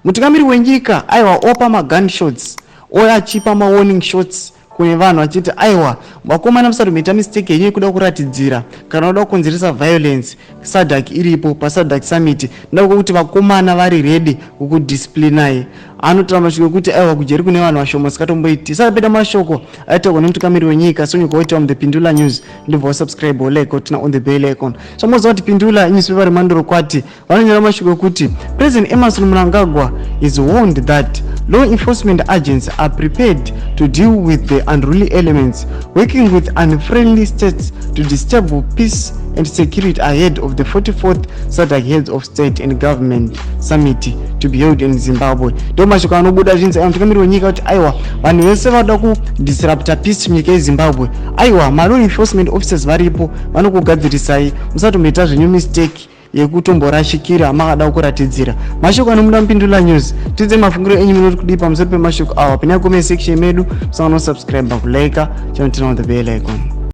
mutungamiri wenyika aiwa opa magunshots oya achipa mawarning shots kune vanhu achiti aiwa vakomana musati muita mistake yenyu kuda kuratidzira kana kuda kukonzeresa violence SADC iripo paSADC Summit ndokuti kuti vakomana vari ready kukudisciplinai anotaura mashoko kuti aiwa kujeri kune vanhu vashoma sikatomboiti sapeda mashoko aitaurwa nemutungamiri wenyika Sonyuka Waita on the Pindula News ndibva wasubscribe like tina on the bell icon samoza kuti Pindula newspaper remandoro kwati vanonyora mashoko kuti President Mnangagwa is warned that law enforcement agents are prepared to deal with the unruly elements working with unfriendly states to disturb peace and security ahead of the 44th SADC Heads of State and Government Summit to be held in Zimbabwe. Ndo mashoko anobuda zvinzi mutungamiri wenyika kuti aiwa vanhu vese vada kudisrupta peace munyika yeZimbabwe aiwa law enforcement officers varipo vanokugadzirisai musati muita zvenyu mistake yekutomborashikira makada kuratidzira mashoko anomuda muPindula News tidze mafungiro enyu munoti kudi pamusoro pemashoko awa penya comment section medu musangano subscribe kulike channel tina on the bell icon.